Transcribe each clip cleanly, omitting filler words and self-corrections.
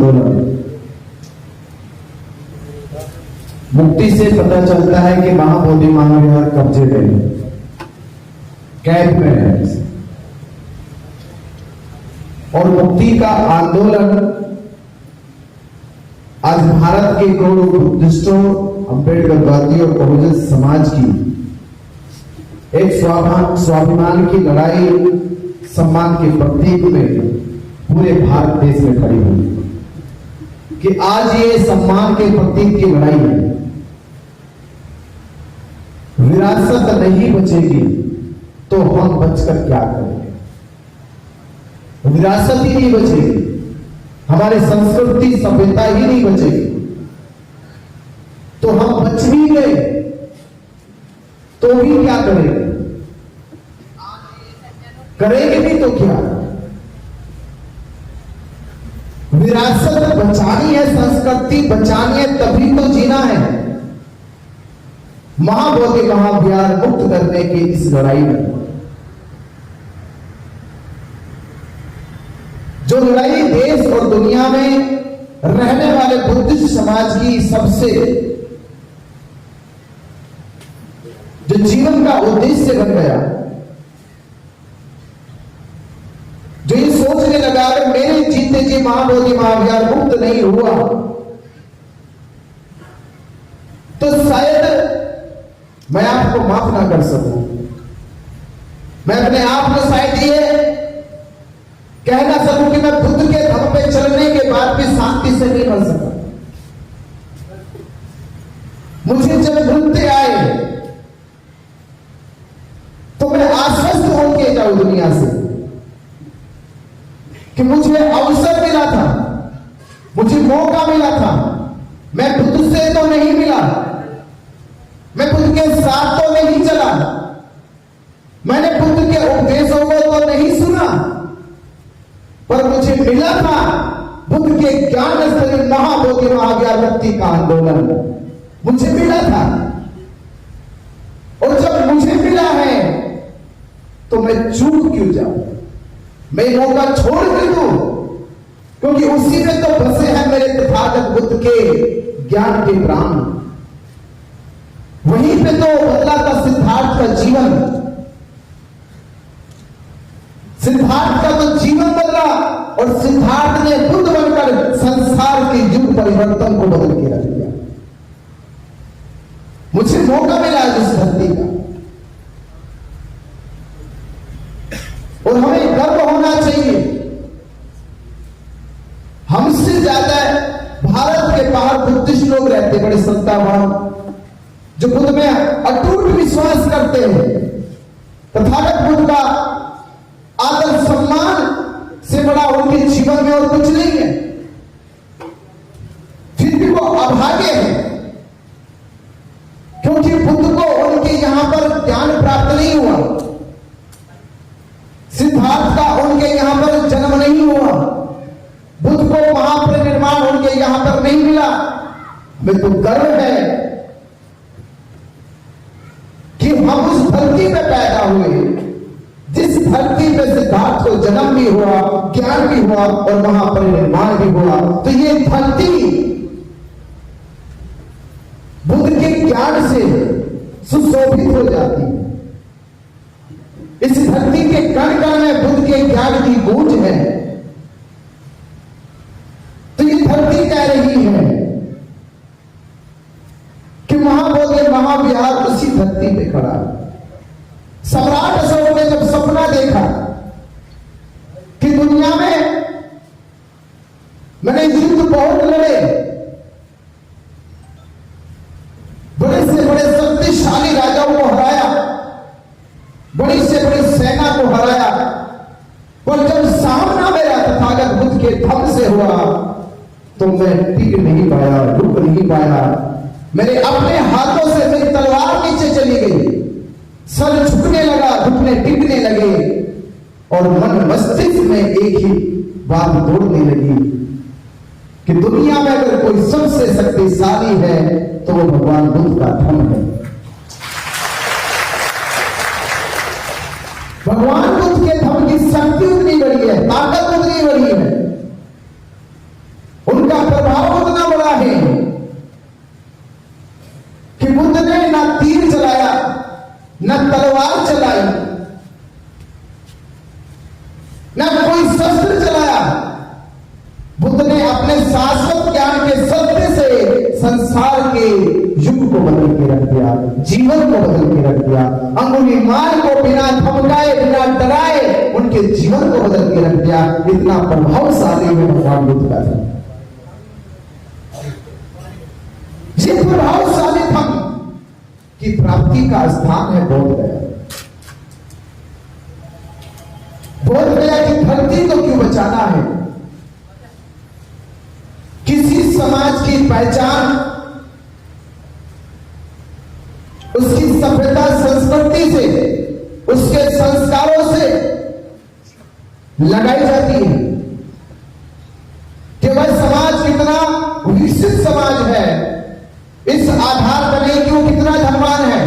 आंदोलन। मुक्ति से पता चलता है कि महाबोधि महाविहार कब्जे में, कैद में है। और मुक्ति का आंदोलन आज भारत के करोड़ों बुद्धिस्टों, अम्बेडकरवादी और बहुजन समाज की एक स्वाभिमान की लड़ाई, सम्मान के प्रतीक में पूरे भारत देश में खड़ी हुई कि आज ये सम्मान के प्रतीक की लड़ाई है। विरासत नहीं बचेगी तो हम बचकर क्या करेंगे? विरासत ही नहीं बचेगी, हमारी संस्कृति सभ्यता ही नहीं बचेगी, तो हम बच भी गए तो भी क्या करेंगे? करेंगे भी तो क्या? विरासत बचानी है, संस्कृति बचानी है, तभी तो जीना है। महाबोधि महाविहार मुक्त करने की इस लड़ाई में, जो लड़ाई देश और दुनिया में रहने वाले बुद्धिस्ट समाज की सबसे जो जीवन का उद्देश्य बन गया, जो ये सोचने लगा अगर मेरे जीते जी महाबोधि महाविहार मुक्त नहीं हुआ तो शायद मैं आपको माफ ना कर सकूं, मैं अपने आप को शायद ये कह ना सकूं कि मैं बुद्ध के धर्म पे चलने के बाद भी शांति से नहीं बन सका। मुझे जब मृत्यु आए तो मैं आश्वस्त होके जाऊं दुनिया से कि मुझे अवसर मिला था, मुझे मौका मिला था। मैं बुद्ध से तो नहीं मिला, मैं बुद्ध के साथ तो नहीं चला, मैंने बुद्ध के उपदेशों को तो नहीं सुना, पर मुझे मिला था बुद्ध के ज्ञान स्थली महाबोधि महाविहार मुक्ति का आंदोलन, मुझे मिला था। और जब मुझे मिला है तो मैं चूक क्यों जाऊं, मैं मौका छोड़ क्यों दूं? क्योंकि उसी में तो बसे हैं मेरे तथागत बुद्ध के ज्ञान के प्राण। वहीं पे तो बदला था सिद्धार्थ का जीवन, सिद्धार्थ का तो जीवन बदला और सिद्धार्थ ने बुद्ध बनकर संसार के युग परिवर्तन को बदल के रख दिया। मुझे मौका मिला इस धरती का, और हमें गर्व होना चाहिए। हमसे ज्यादा भारत के बाहर बुद्धिस्ट लोग रहते, बड़े संतावान, जो बुद्ध में अटूट विश्वास करते हैं। तथागत बुद्ध का आदर सम्मान से बड़ा उनके जीवन में और कुछ नहीं है, फिर भी वो अभागे हैं, क्योंकि बुद्ध को उनके यहां पर ज्ञान प्राप्त नहीं हुआ, सिद्धार्थ का उनके यहां पर जन्म नहीं हुआ, बुद्ध को महापरिनिर्वाण उनके यहां पर नहीं मिला। हमें तो गर्व है कि हम उस धरती पे पैदा हुए जिस धरती पे सिद्धार्थ को जन्म भी हुआ, ज्ञान भी हुआ और महापरिनिर्वाण भी हुआ। तो ये धरती बुद्ध के ज्ञान से सुशोभित हो जाती है। इस धरती के कण कण में बुद्ध के ज्ञान की गूंज है। तो ये धरती कह रही है कि महाबोधि महाविहार उसी धरती पे खड़ा है। सम्राट अशोक ने जब सपना देखा कि दुनिया में मैंने युद्ध बहुत लड़े, बड़े से बड़े शक्तिशाली राजाओं को हराया, बड़ी से बड़ी सेना को हराया, पर जब सामना मेरा तथागत बुद्ध के धम से हुआ तो मैं टिक नहीं पाया, रुक नहीं पाया। मेरे अपने हाथों से मेरी तलवार नीचे चली गई, सर झुकने लगा, घुटने टिकने लगे और मन मस्तिष्क में एक ही बात दौड़ने लगी कि दुनिया में अगर कोई सबसे शक्तिशाली है तो वो भगवान बुद्ध का धम है। भगवान बुद्ध के धम की शक्ति उतनी बड़ी है, ताकत उतनी बड़ी है, न तलवार चलाई, न कोई शस्त्र चलाया। बुद्ध ने अपने शाश्वत ज्ञान के सत्य से संसार के युग को बदल के रख दिया, जीवन को बदल के रख दिया। अंगुलीमाल को बिना धमकाए, बिना डराए उनके जीवन को बदल के रख दिया। इतना प्रभावशाली है भगवान बुद्ध का धर्म। ये प्रभावशाली धर्म की प्राप्ति का स्थान है बोध गया। बोध गया की धरती को क्यों बचाना है? किसी समाज की पहचान उसकी सभ्यता संस्कृति से, उसके संस्कारों से लगाई जाती है कि वह समाज कितना विकसित समाज है, इस आधार पर नहीं कि वो कितना धनवान है,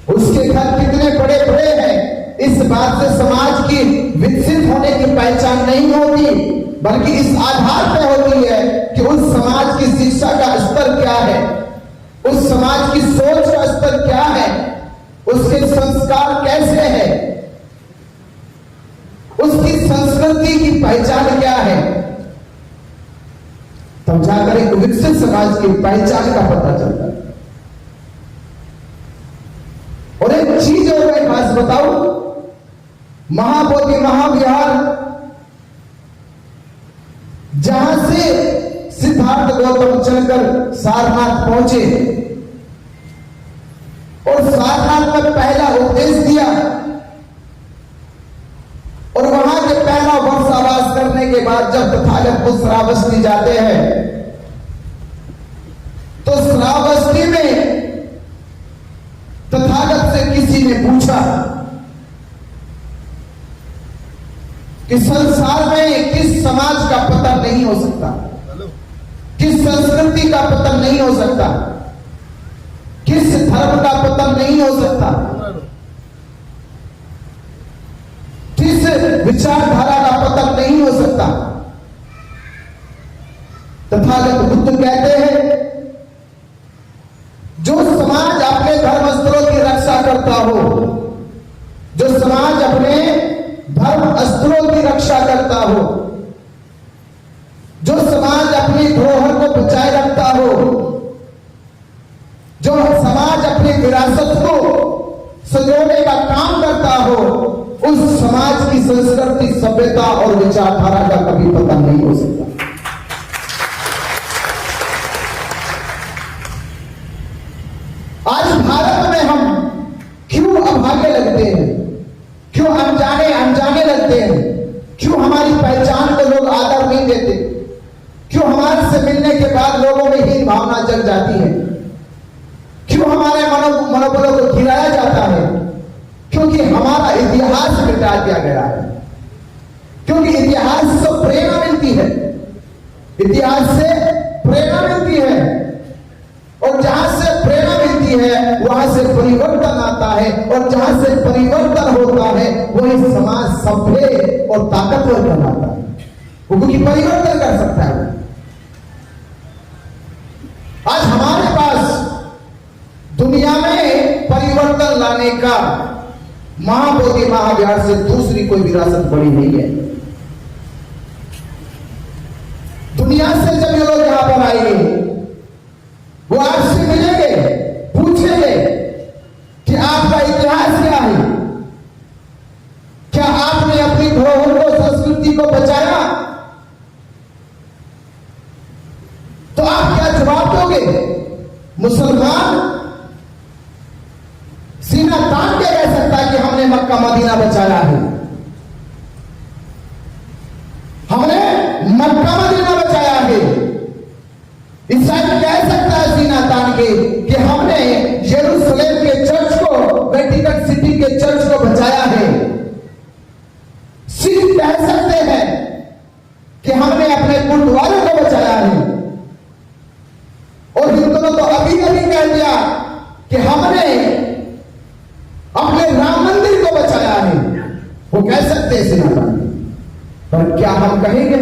उसके घर कितने बड़े बड़े हैं। इस बात से समाज की विकसित होने की पहचान नहीं होती, बल्कि इस आधार पर होती है कि उस समाज की शिक्षा का स्तर क्या है, उस समाज की सोच का स्तर क्या है, उसके संस्कार कैसे हैं, उसकी संस्कृति की पहचान क्या है। तब जाकर एक विकसित समाज की पहचान का पता चलता है। और एक चीज और मैं खास बताऊं, महाबोधि महाविहार जहां से सिद्धार्थ गौतम चलकर सारनाथ पहुंचे और सारनाथ में पहला उपदेश दिया, और वहां के पहला वर्षावास करने के बाद जब तथागत को श्रावस्ती जाते हैं तो श्रावस्ती में तथागत से किसी ने पूछा कि संसार में किस समाज का पतन नहीं हो सकता, किस संस्कृति का पतन नहीं हो सकता, किस धर्म का पतन नहीं हो सकता, किस विचारधारा का पतन नहीं हो सकता। तथागत बुद्ध कहते हैं जो समाज अपने धर्म अस्त्रों की रक्षा करता हो, जो समाज अपने धर्म अस्त्रों की रक्षा करता हो, जो समाज अपनी धरोहर को बचाए रखता हो, जो समाज अपनी विरासत को संजोने का काम करता हो, उस समाज की संस्कृति, सभ्यता और विचारधारा का कभी पता नहीं हो सकता। आज भारत में हम क्यों अभागे लगते हैं, क्यों अनजाने लगते हैं, क्यों हमारी पहचान को लोग आदर नहीं देते, क्यों हमारे से मिलने के बाद लोगों में हीन भावना जग जाती है, क्यों हमारे मनोबलों को गिराया जाता है? क्योंकि हमारा इतिहास मिटा दिया गया है। क्योंकि इतिहास से प्रेरणा मिलती है, इतिहास से प्रेरणा मिलती है, और जहां से प्रेरणा मिलती है वहां से परिवर्तन आता है, और जहां से परिवर्तन होता है वही समाज सभ्य और ताकतवर बनाता है, क्योंकि परिवर्तन कर सकता है। आज हमारे पास दुनिया में परिवर्तन लाने का महाबोधि महाविहार से दूसरी कोई विरासत बड़ी नहीं है। दुनिया से जब ये लोग यहां पर आएंगे वो आपसे मिलेंगे, पूछेंगे कि आपका इतिहास क्या है, क्या आपने अपनी धरोहर को, संस्कृति को बचाया? तो आप क्या जवाब दोगे? मुसलमान सीना तान के कह सकता है कि हमने मक्का मदीना बचाया है, हमने मक्का मदीना बचाया है। ईसाई कह सकता है सीना तान के कि हमने यरूशलेम के चर्च को, वेटिकन सिटी के चर्च को बचाया है। सिख कह सकते हैं कि हमने अपने गुरुद्वारे को बचाया है, और हिंदुओं ने तो अभी कह दिया कि हमने अपने राम मंदिर को बचाया है। वो कह सकते हैं सीना तान के, पर क्या हम कहेंगे?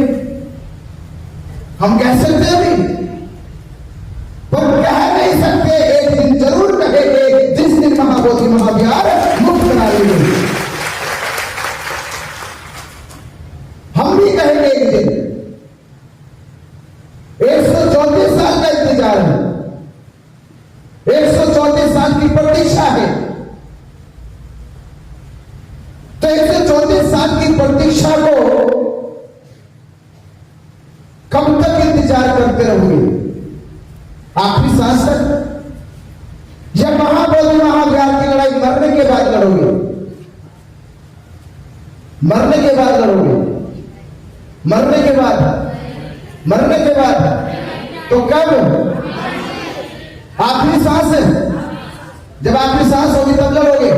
हम कह सकते हैं भी, पर कह नहीं सकते। एक दिन जरूर कहेंगे जिस दिन महाबोधि महाविहार प्रतीक्षा को कब तक इंतजार करते रहोगे? आखिरी सांस तक? या महाबोधि महाव्यार की लड़ाई मरने के बाद लड़ोगे? मरने के बाद लड़ोगे? मरने के बाद? मरने के बाद? तो कब? आखिरी सांस है। जब आखिरी सांस होगी तब लड़ोगे?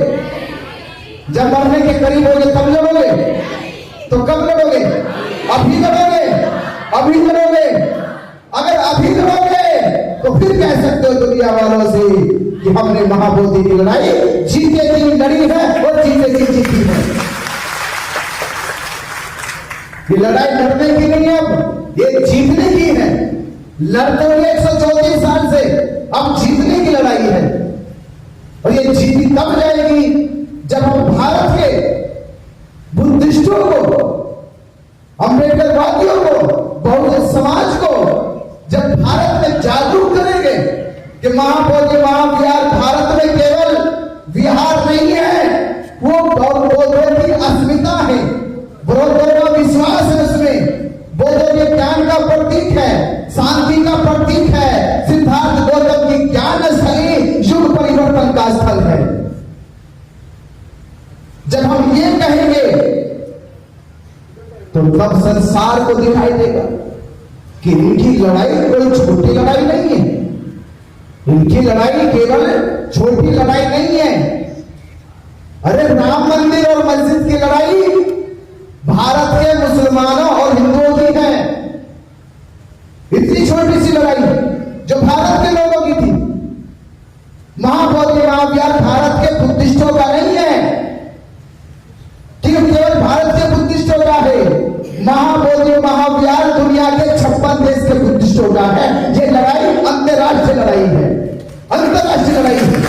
जब मरने के करीब होगे तब लड़ोगे? तो कब लड़ोगे? अभी लड़ोगे? अभी लड़ोगे? अगर अभी लड़ोगे तो फिर कह सकते हो दुनिया वालों से कि हमने महाबोधि की लड़ाई जीते जी लड़ी है और जीते जी जीती है। ये लड़ाई लड़ने की नहीं है, अब ये जीतने की है। लड़ते हुए 134 साल से, अब जीतने की लड़ाई है। और ये जीती तब जाएगी जब हम भारत के बुद्धिस्टों को, अम्बेडकरवादियों को, बहुजन समाज को जब भारत में जागरूक करेंगे कि महाबोधि महाविहार भारत में केवल विहार नहीं है, वो बौद्धों की अस्मिता है, बौद्धों का विश्वास है, उसमें बौद्धों के ज्ञान का प्रतीक है, शांति का प्रतीक है, सिद्धार्थ गौतम की ज्ञान स्थली युग परिवर्तन का स्थल है। जब हम ये कहेंगे तो तब संसार को दिखाई देगा कि इनकी लड़ाई कोई छोटी लड़ाई नहीं है, इनकी लड़ाई केवल छोटी लड़ाई नहीं है। अरे राम मंदिर और मस्जिद की लड़ाई भारत के मुसलमानों और हिंदुओं की है। इतनी छोटी सी लड़ाई जो भारत के लोगों की थी। महाबोधि महाविहार भारत के बुद्धिस्टों का नहीं है, केवल भारत के बुद्धिस्टों का है। महाबोधि महाविहार दुनिया के 56 देश के बुद्धिस्टों का है। ये लड़ाई अंतरराष्ट्रीय लड़ाई है, अंतरराष्ट्रीय लड़ाई है।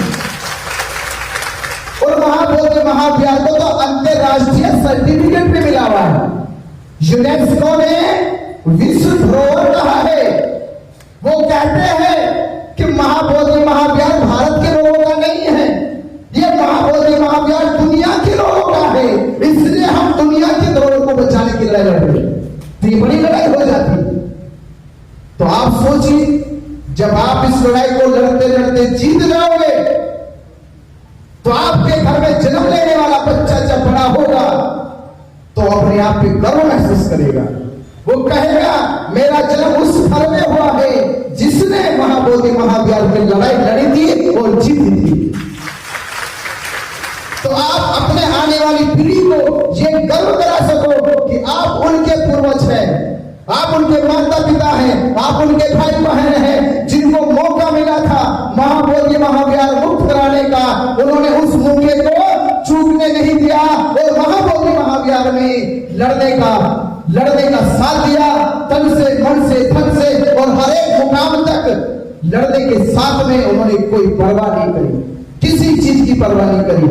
और महाबोधि महाविहार को तो अंतरराष्ट्रीय सर्टिफिकेट भी मिला हुआ है। यूनेस्को ने विश्व धरोहर कहा है। वो कहते हैं कि महाबोधि महाविहार भारत के लोगों का नहीं है, ये महाबोधि महाविहार दुनिया के लोगों का है। इसलिए हम दुनिया के धरोहर को बचाने की लड़ाई लड़ रहे हैं। तो ये बड़ी लड़ाई हो जाती। तो आप सोचिए, जब आप इस लड़ाई को लड़ते लड़ते जीत जाओगे तो आपके घर में जन्म लेने वाला बच्चा जब बड़ा होगा तो अपने आप पे गर्व महसूस करेगा। वो कहेगा मेरा जन्म उस घर में हुआ है जिसने महाबोधि महाविहार में लड़ाई लड़ी थी और जीती थी। तो आप अपने आने वाली पीढ़ी को ये गर्व करा सको कि आप उनके पूर्वज हैं, आप उनके माता पिता हैं, आप उनके भाई बहन हैं, जिनको मौका मिला था महाबोधि महाविहार मुक्त कराने का। उन्होंने उस मौके को चूकने नहीं दिया और महाबोधि महाविहार में लड़ने का साथ दिया, तन से, मन से, धन से और हर एक मुकाम तक लड़ने के साथ में उन्होंने कोई परवाह नहीं करी, किसी चीज की परवाह नहीं करी।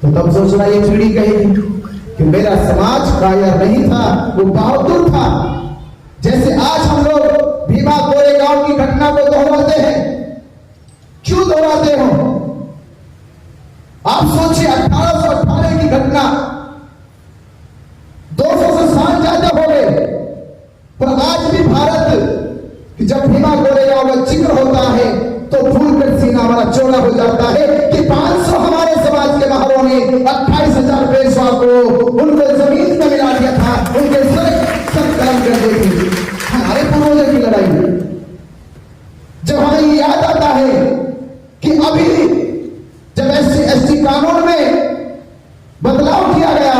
तो तब सोचना ये पीढ़ी कहेगी कि मेरा समाज कायर नहीं था, वो बहादुर था। जैसे आज हम लोग भीमा कोरेगांव की घटना को दोहराते हैं। क्यों दोहराते हो? आप सोचिए 1818 की घटना 200 से साल ज्यादा हो गए, पर आज भी भारत जब भीमा कोरेगांव का जिक्र होता है तो फूल कर सीना हमारा चौड़ा हो जाता है कि 500 हमारे समाज के महारों ने 28,000 पेशवा को उनको जमीन में मिला दिया था, उनके सर कलम कर दी थी। हमारे पूर्वजों की लड़ाई। जब हमें याद आता है कि अभी जब SC कानून में बदलाव किया गया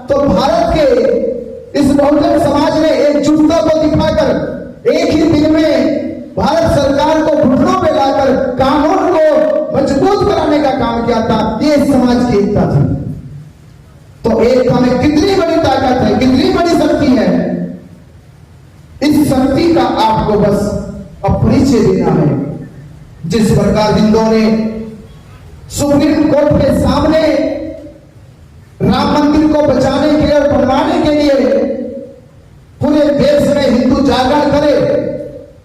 तो भारत के इस बहुजन समाज ने एकजुटता को दिखाकर एक ही दिन में भारत सरकार को घुटनों पे लाकर कानून को मजबूत कराने का काम किया था। ये समाज की एकता थी। तो एकता में कितनी बड़ी ताकत है, कितनी बड़ी शक्ति है। इस शक्ति का आपको बस अपरिचय देना है। जिस प्रकार हिंदुओं ने सुप्रीम कोर्ट के सामने राम मंदिर को बचाने के लिए और बनवाने के लिए पूरे देश में हिंदू जागरण करे,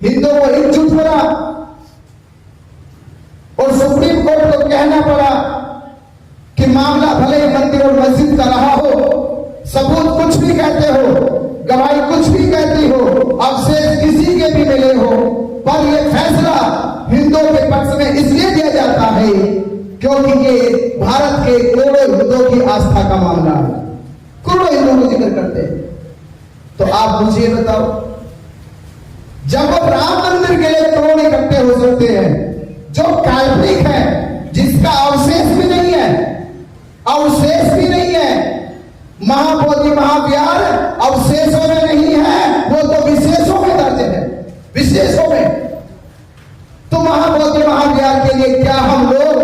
हिंदुओं को एकजुट करा और सुप्रीम कोर्ट को कहना पड़ा कि मामला भले मंदिर और मस्जिद का रहा हो, सबूत कुछ भी कहते हो, गवाही कुछ भी कहती हो, अवशेष किसी के भी मिले हो, पर यह फैसला हिंदुओं के पक्ष में इसलिए दिया जाता है क्योंकि ये भारत के करोड़ों हिंदुओं की आस्था का मामला है। करोड़ों हिंदुओं को जिक्र करते हैं। तो आप मुझे ये बताओ, जब राम मंदिर के लिए करोड़ इकट्ठे हो सकते हैं, जो काल्पनिक है, जिसका अवशेष भी नहीं है, अवशेष भी नहीं है, महाबोधि महाविहार अवशेषों में नहीं है, वो तो विशेषों में दर्ज है, विशेषों में। तो महाबोधि महाविहार के लिए क्या हम लोग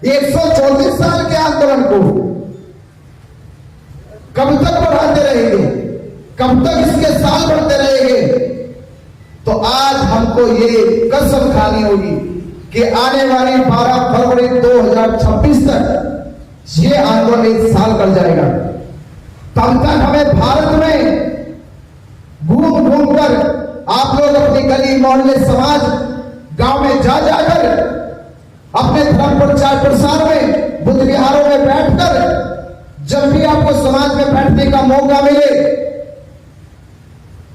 134 साल के आंदोलन को कब तक बढ़ाते रहेंगे? कब तक इसके साल बढ़ते रहेंगे? तो आज हमको ये कसम खानी होगी कि आने वाली 12 फरवरी 2026 तक ये आंदोलन 1 साल कर जाएगा। तब तक हमें भारत में घूम घूम कर आप लोग अपनी गली मोहल्ले समाज गांव में जा जाकर अपने धर्म प्रचार प्रसार में बुद्ध विहारों में बैठकर जब भी आपको समाज में बैठने का मौका मिले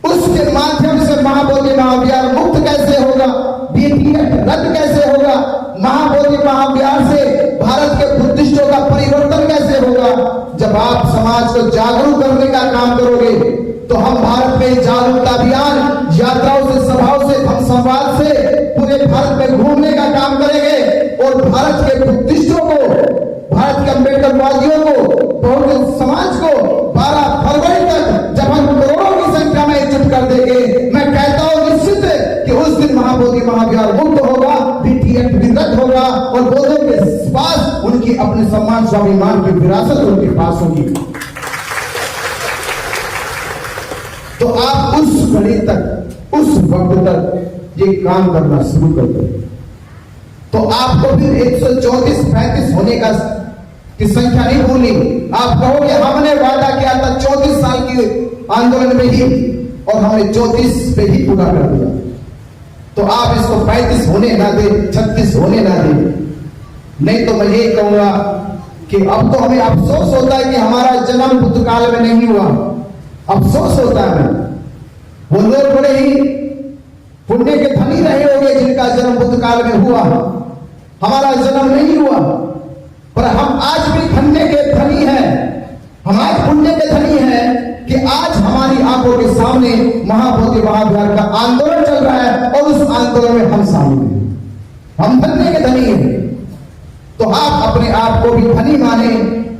उसके माध्यम से महाबोधि महाविहार मुक्त कैसे होगा, बीटीएस रद्द कैसे होगा, महाबोधि महाविहार से भारत के बुद्धिस्टों का परिवर्तन कैसे होगा। जब आप समाज को जागरूक करने का काम करोगे तो हम भारत में जागरूकता अभियान यात्राओं से, सभाओं से, धम्म संवाद से पूरे भारत में घूमने का काम करेंगे और भारत के बुद्धिस्टों को, भारत के अम्बेडकरवादियों को, बहुजन समाज को 12 फरवरी तक जब हम करोड़ों की संख्या में एकजुट कर देंगे, मैं कहता हूं निश्चित कि उस दिन महाबोधि महाविहार मुक्त होगा, बीटीएस रद्द होगा और बौद्धों के पास उनकी अपने सम्मान स्वाभिमान की विरासत उनके पास होगी। तो आप उस घड़ी तक, उस वक्त तक ये काम करना शुरू कर दो तो आपको फिर 134-35 होने का की संख्या नहीं भूलनी। आप कहोगे हमने वादा किया था 34 साल की आंदोलन में ही और हमने 34 पे ही पूरा कर दिया। तो आप इसको 35 होने ना दे, 36 होने ना दे। नहीं तो मैं ये कहूंगा कि अब तो हमें अफसोस होता है कि हमारा जन्म बुद्ध काल में नहीं हुआ। अफसोस होता है। वो लोग बड़े ही पुण्य के धनी रहे होंगे जिनका जन्म बुद्ध काल में हुआ, हमारा जन्म नहीं हुआ। पर हम आज भी धन्य के धनी हैं, हम आज पुण्य के धनी हैं कि आज हमारी आंखों के सामने महाबोधि महाविहार का आंदोलन चल रहा है और उस आंदोलन में हम शामिल हैं। हम धन्य के धनी हैं। तो आप अपने आप को भी धनी माने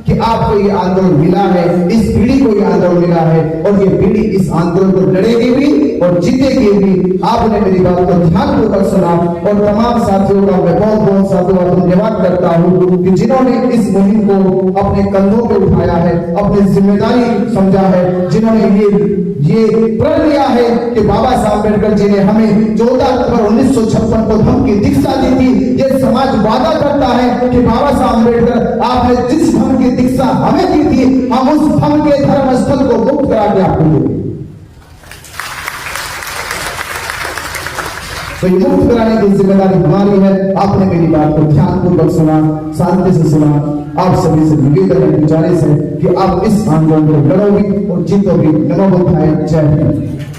कि आपको ये आंदोलन मिला है, इस पीढ़ी को ये आंदोलन मिला है और ये पीढ़ी इस आंदोलन को लड़ेगी भी और जीतेगी भी। आपने मेरी बात को ध्यानपूर्वक सुना और तमाम साथियों का मैं बहुत बहुत साथियों का धन्यवाद करता हूँ कि जिन्होंने इस मुहिम को अपने कंधों पे उठाया है, अपनी जिम्मेदारी समझा है, जिन्होंने ये प्रण लिया है कि बाबा साहब अम्बेडकर जी ने हमें 14 अक्टूबर 1956 को धम्म की दीक्षा दी थी। ये समाज वादा करता है कि बाबा साहब अम्बेडकर आपने जिस धम्म की दीक्षा हमें दी थी, हम उस धम्म के धर्म स्थल को मुक्त करा के आपको देंगे। तो ये मुक्त कराने की जिम्मेदारी हमारी है। आपने मेरी बात को ध्यानपूर्वक सुना, शांति से सुना। आप सभी से निवेदन है, गुजारिश है कि आप इस आंदोलन को लड़ोगे और जीतोगे। नमो बुद्धाय, जय हिंद।